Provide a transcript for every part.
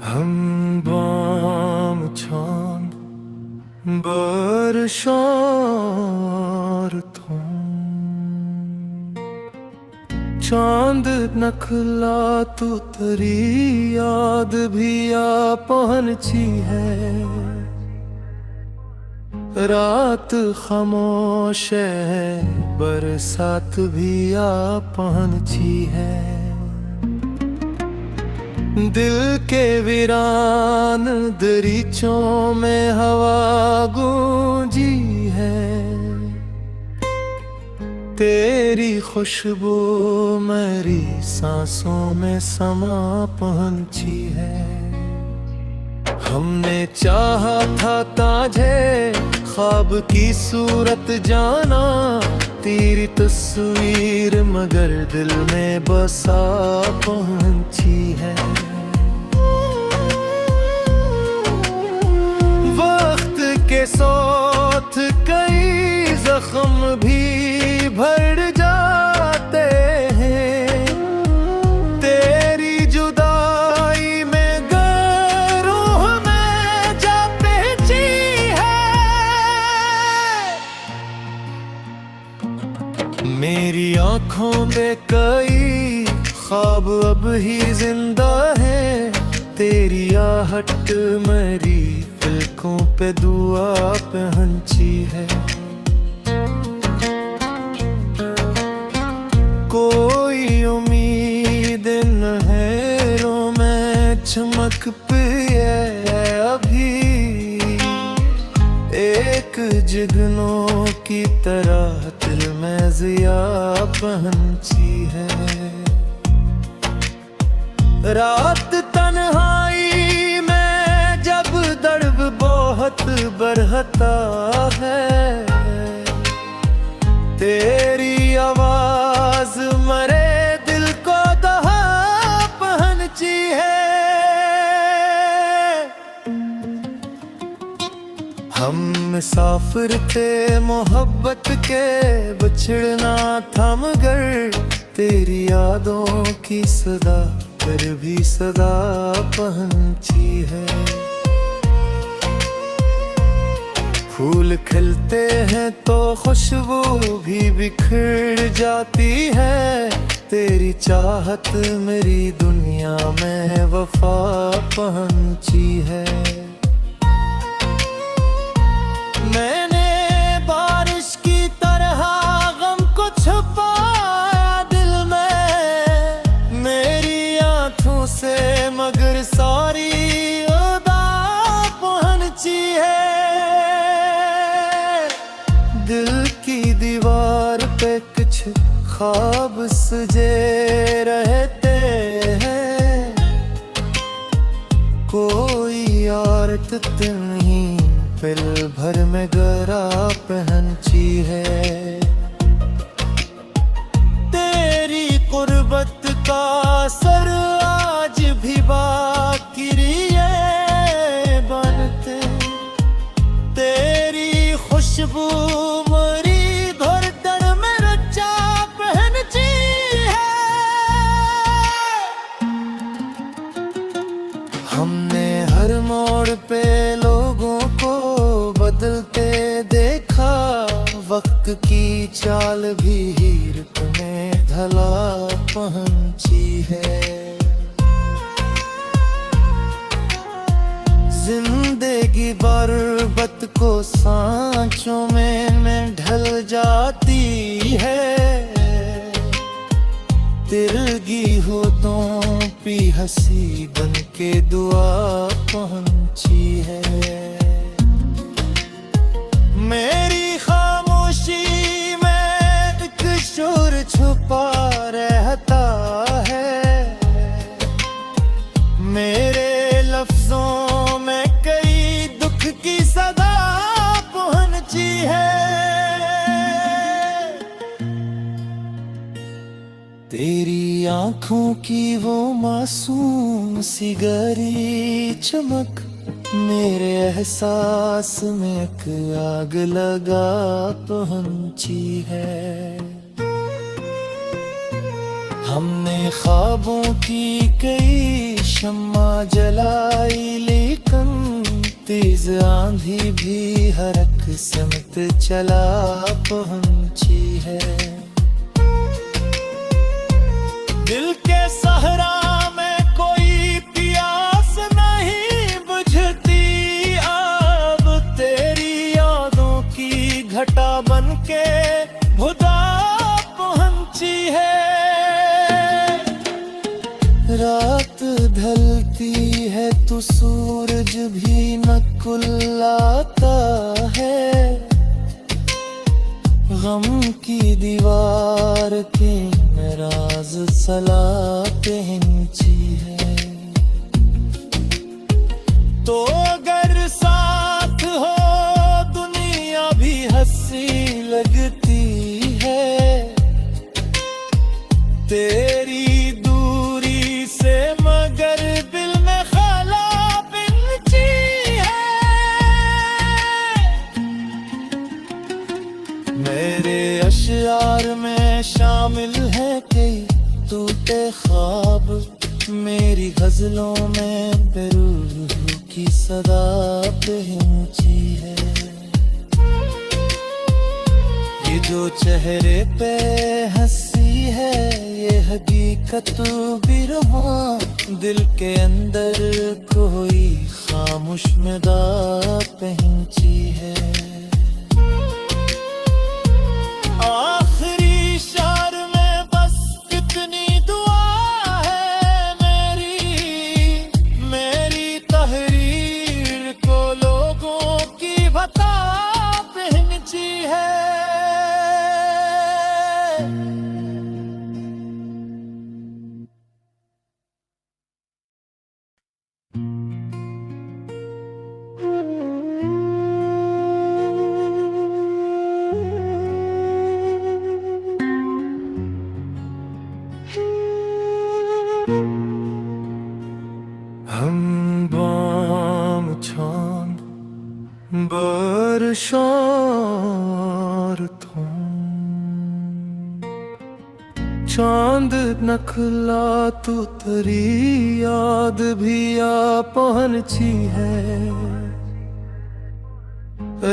हम बाम छान बरसार थों चांद नखला तू तरी याद भी आ पहुंची है। रात खामोश है बरसात भी आ पहुंची है। दिल के वीरान दरीचों में हवा गूंजी है। तेरी खुशबू मेरी सांसों में समा पहुंची है। हमने चाहा था ताजे ख्वाब की सूरत जाना, तेरी तस्वीर मगर दिल में बसा पहुंची है। वक्त के साथ कई जख्म भी भर जाते हैं। तेरी जुदाई में रूह में जा पहुंची है। मेरी आंखों में कई ख्वाब अब ही जिंदा है। तेरी आहट मेरी पलकों पे दुआ पहुंची है। कोई उम्मीद नहरों में चमक पे अभी एक जुगनों की तरह दिल में जिया पहुंची है। रात तन्हाई में जब दर्द बहुत बढ़ता है, तेरी आवाज मरे दिल को दहा पहुंची है। हम मुसाफिर थे मोहब्बत के बिछड़ना था मगर तेरी यादों की सदा पर भी सदा पहुंची है। फूल खिलते हैं तो खुशबू भी बिखर जाती है। तेरी चाहत मेरी दुनिया में वफा पहुंची है। मैंने बारिश की तरह गम को छुपाया दिल में मेरी आंखों से, मगर सारी अदा पहुंची है। दिल की दीवार पे कुछ ख्वाब सजे रहते हैं। कोई औरत नहीं पल भर में गरा पहुंची है। तेरी कुर्बत का असर आज भी बाकी बनते। तेरी खुशबू मेरी धड़कन में रचा पहुंची है। हमने हर मोड़ पे लोगों को बदलते देखा। वक्त की चाल भी हीरत में ढला पहुंची है। जिंदगी बरबत को सांचों में ढल जाती है। तिरगी होठों पे हंसी बन के दुआ पहुंची है। मेरी खामोशी में एक शोर छुपा रहता है। मेरे लफ्जों में कई दुख की सदा पहुंची है। तेरी आंखों की वो मासूम सी गहरी चमक मेरे एहसास में एक आग लगा पहुंची है। हमने ख्वाबों की कई शम्मा जलाई, लेकिन तेज आंधी भी हर एक सिमत चला पहुंची है। दिल के सहरा में कोई प्यास नहीं बुझती, अब तेरी यादों की घटा बनके भुदा पहुंची है। रात ढलती है तो सूरज भी न कुल्लाता है, गम की दीवार के राज सलाते हिंची है। तो अगर साथ हो दुनिया भी हंसी लगती है, तेरी दूरी से मगर दिल में खला बिनची है। मेरे अशआर में शामिल है कई टूटे ख्वाब, मेरी गजलों में बेरूह की सदा पहुंची है। ये जो चेहरे पे हंसी है ये हकीकत भी रहा, दिल के अंदर कोई खामोश निदा पहुंची है। आखिरी शार में बस कितनी दुआ है मेरी तहरीर को लोगों की बता पहुंची है। हम बाम छान बारिशार चांद नखला तू तेरी याद भी आ पहुंची है।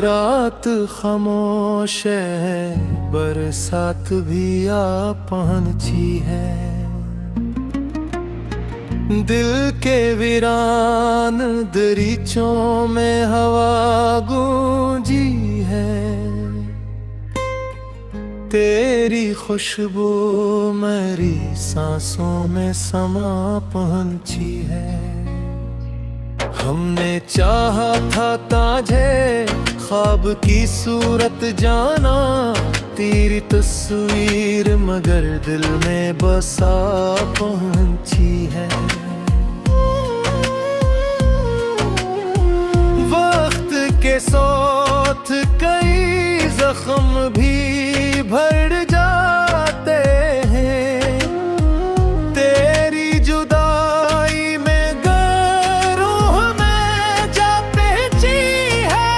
रात खामोश है बरसात भी आ पहुंची है। दिल के वीरान दरीचों में हवा गूंजी है, तेरी खुशबू मेरी सांसों में समा पहुंची है। हमने चाहा था ताजे ख्वाब की सूरत जाना, तेरी तस्वीर मगर दिल में बसा पहुंची है। वक्त के साथ कई जख्म भी भर जाते हैं, तेरी जुदाई में रूह में जा पहुंची है।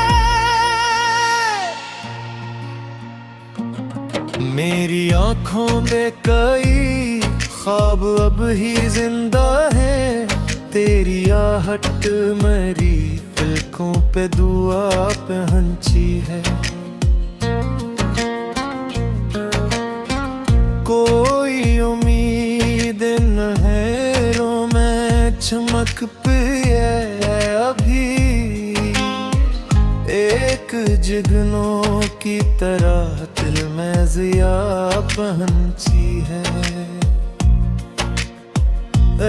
मेरी आंखों में कई ख्वाब अब ही जिंदा है, तेरी आहट मेरी पलकों पे दुआ पहुंची है। कोई उम्मीद नहरों में चमक पे है अभी, एक जुगनों की तरह दिल में ज़िया पहुंची है।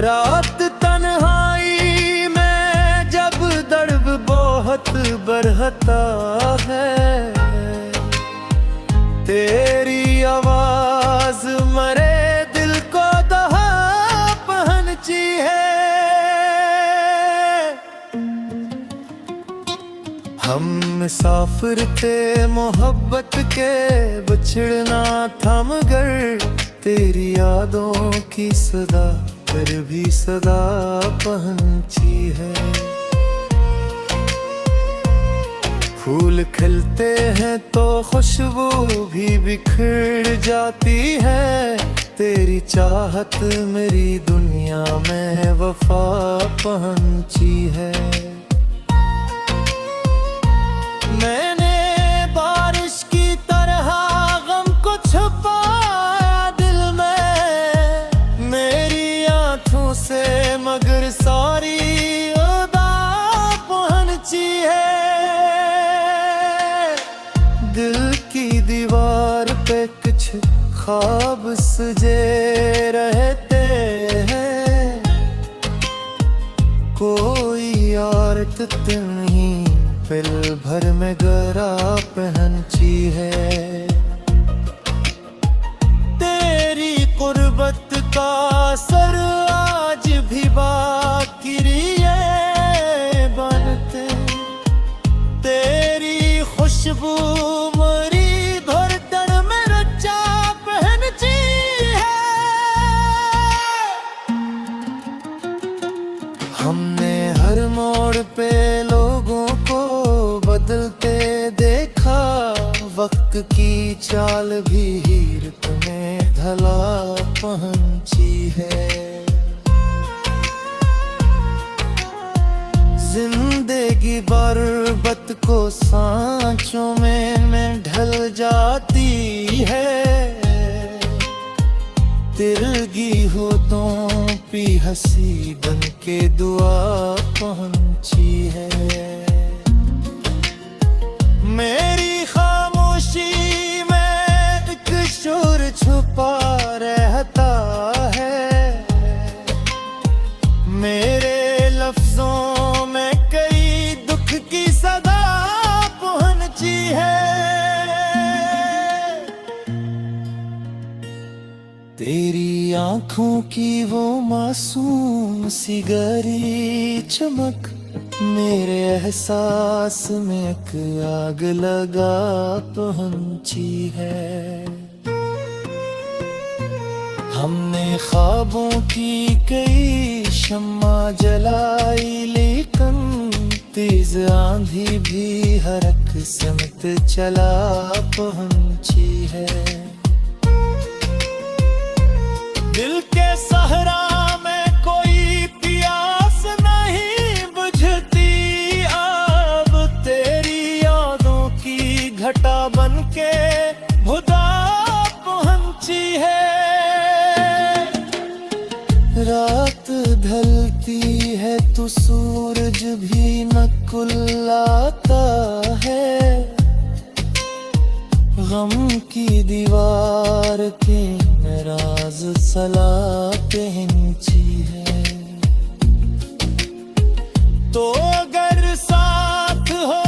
रात तन्हाई में जब दर्द बहुत बढ़ता है, तेरी आवाज मरे दिल को दहा पहुंची है। हम मुसाफिर थे मोहब्बत के, बिछड़ना था मगर तेरी यादों की सदा फिर भी सदा पहुंची है। फूल खिलते हैं तो खुशबू भी बिखर जाती है, तेरी चाहत मेरी दुनिया में वफा पहुंची है। मैंने बारिश की तरह गम को छुपाया दिल में मेरी आंखों से, मगर सारी अदा पहुंची है। दिल की दीवार पे कुछ ख्वाब सजे रहते हैं, कोई औरत नहीं पल भर में गरा पहनची है। तेरी कुर्बत का असर आज भी बाकी है बनते, तेरी खुशबू मरी धड़कन में रचा पहनची है। हमने हर मोड़ पे लोगों को बदलते देखा, वक्त की चाल भी हीरत में ढला पहुंची है। जिंदगी बर्बत को सांचों में ढल जाती है, तिरगी होठों पे हंसी बन के दुआ पहुंची है। मेरी खामोशी में एक शोर छुपा रहता है, मेरे लफ्जों में कई दुख की सदा पहुंची है। तेरी आंखों की वो मासूम सी गहरी चमक मेरे एहसास में एक आग लगा पहुंची है। हमने ख्वाबों की कई शम्मा जलाई, लेकिन तेज आंधी भी हर एक सिमत चला पहुंची है। दिल के सहरा में कोई प्यास नहीं बुझती, अब तेरी यादों की घटा बन के खुदा पहुंची है। रात ढलती है तो सूरज भी न कुल्लाता है, गम की दीवार के नाराज सला पहनची है। तो अगर साथ हो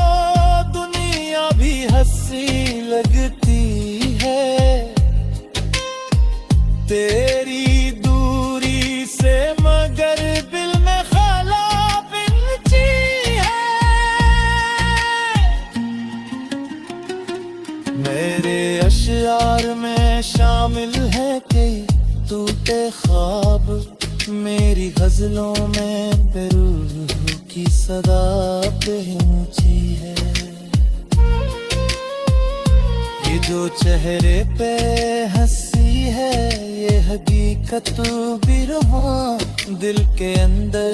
दुनिया भी हंसी लगती है, तेरी दूरी से मगर दिल में खला पहुंची है। मेरे अशआर में शामिल है कई टूटे ख्वाब, मेरी गजलों में बेरूह की सदा पहुंची है। ये जो चेहरे पे हंसी है, ये हकीकत भी रहा, दिल के अंदर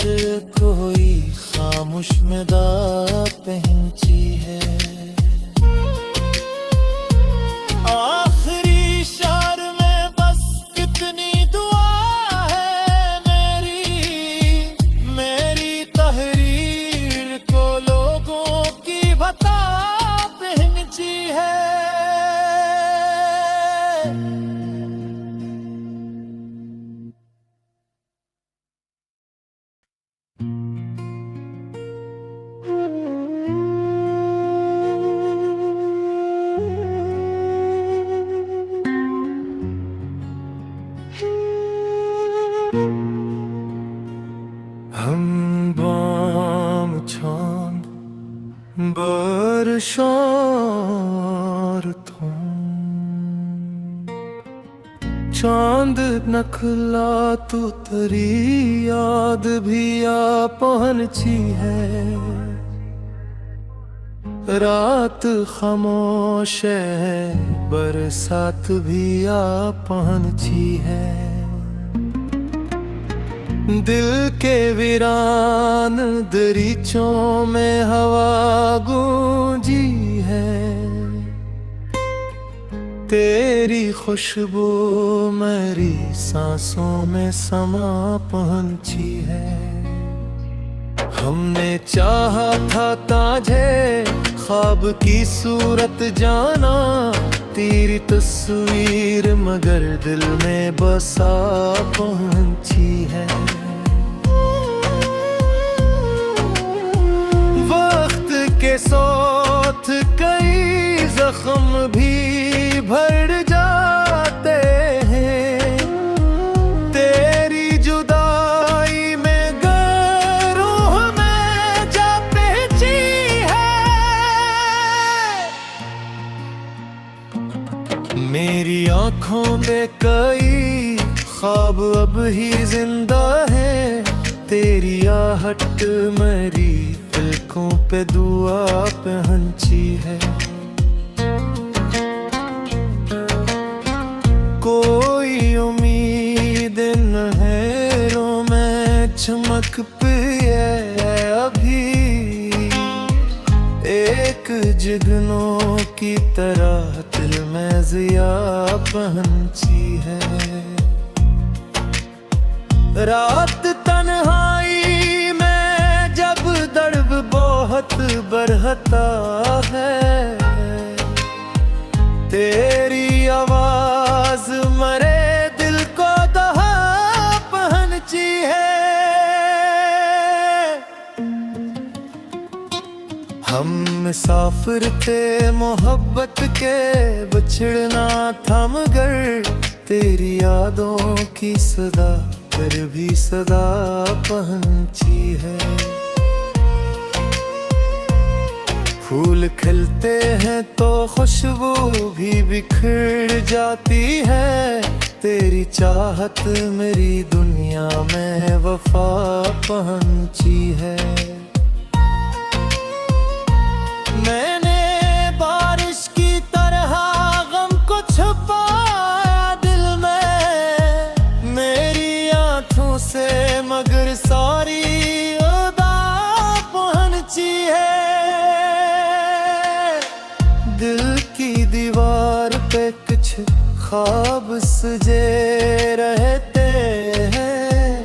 कोई खामोश निदा पहुंची है। आखिरी शार में बस कितनी दुआ है मेरी तहरीर को लोगों की बता पहुंची है। हम बाम छांद बरशार तुम चांद नखला तू तेरी याद भी आ पहुंची है। रात खामोश है, बरसात भी आ पहुंची है। दिल के वीरान दरीचों में हवा गूंजी है। तेरी खुशबू मेरी सांसों में समा पहुंची है। हमने चाहा था ताजे ख्वाब की सूरत जाना, तेरी तस्वीर मगर दिल में बसा पहुंची है। वक्त के साथ कई जख्म भी भर जाते हैं। तेरी जुदाई में रूह में जा पहुंची है। मेरी आंखों में कई ख्वाब अब ही जिंदा है। तेरी आहट मेरी पलकों पे दुआ पहुंची है। कोई उम्मीद न है रो में चमक पे अभी। एक जुगनों की तरह दिल में जिया पहुंची है। रात तन्हाई में जब दर्द बहुत बढ़ता है, तेरी आवाज मरे दिल को दहा पहुंची है। हम मुसाफिर थे मोहब्बत के, बिछड़ना था मगर तेरी यादों की सदा फिर भी सदा पहुंची है। फूल खिलते हैं तो खुशबू भी बिखर जाती है। तेरी चाहत मेरी दुनिया में वफा पहुंची है। मैंने बारिश की तरह गम को छुपाया दिल में, मेरी आंखों से मगर सारी अदा पहुंची है। दिल की दीवार पे कुछ ख्वाब सजे रहते हैं।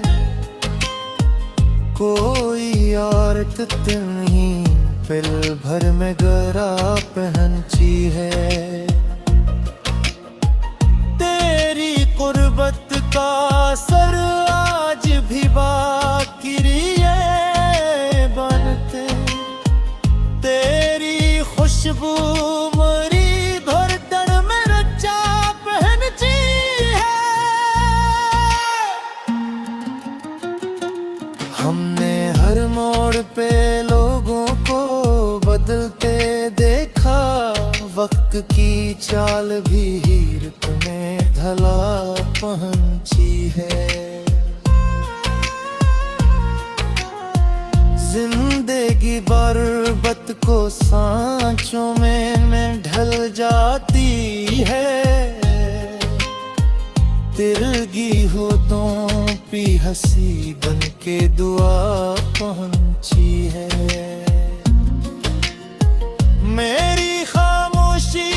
कोई औरत नहीं पल भर में गरा पहुंची है। तेरी कुर्बत का असर आज भी बाकी है बनते। तेरी खुशबू मरी धड़कन में रचा पहुंची है। हमने हर मोड़ पे लोगों को बदलते देखा। वक्त की चाल भी हीरत में ढला पहुंची है। जिंदगी बरबत को सांचों में ढल जाती है। तिरगी होठों पे हंसी बन के दुआ पहुंची है। मेरी खामोशी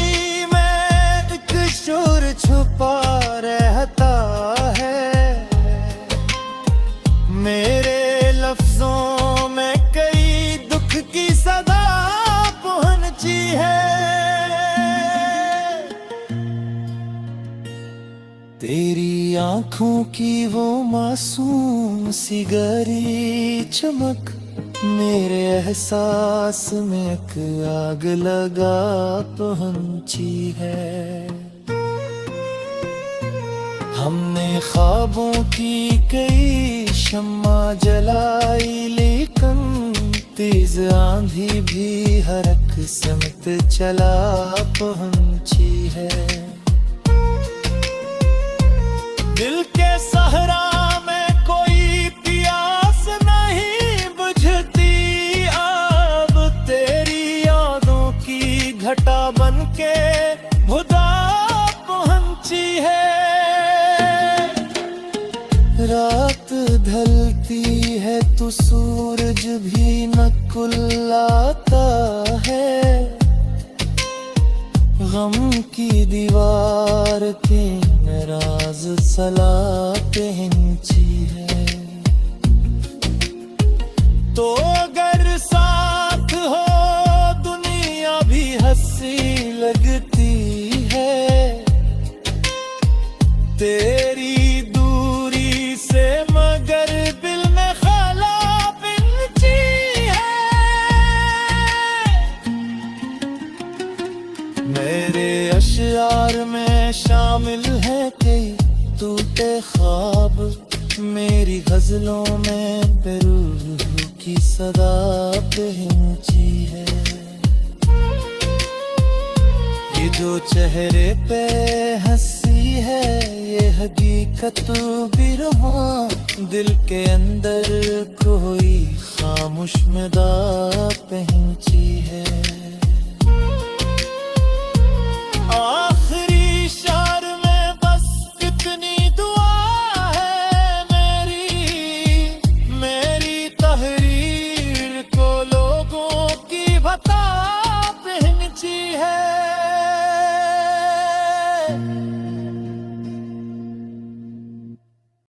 में एक शोर छुपा रहता है। मेरे लफ्जों में कई दुख की सदा पहुंची है। तेरी आंखों की वो मासूम सी गहरी चमक मेरे एहसास में एक आग लगा पहुंची है। हमने ख्वाबों की कई शम्मा जलाई, लेकिन तेज आंधी भी हर एक सिमत चला पहुंची है। दिल के सहरा में कोई प्यास नहीं बुझती, अब तेरी यादों भी न कुल्लाता है, गम की दीवार के राज सलाते हिंची है। तो अगर साथ हो दुनिया भी हंसी लगती है, तेरी दूरी से मगर दिल में खला पिंची है। मेरे अशआर में शामिल है कई टूटे ख्वाब, मेरी गजलों में बेरूह की सदा पहुंची है। ये जो चेहरे पे हंसी है, ये हकीकत भी रहा, दिल के अंदर कोई खामोश मदा पहुंची है।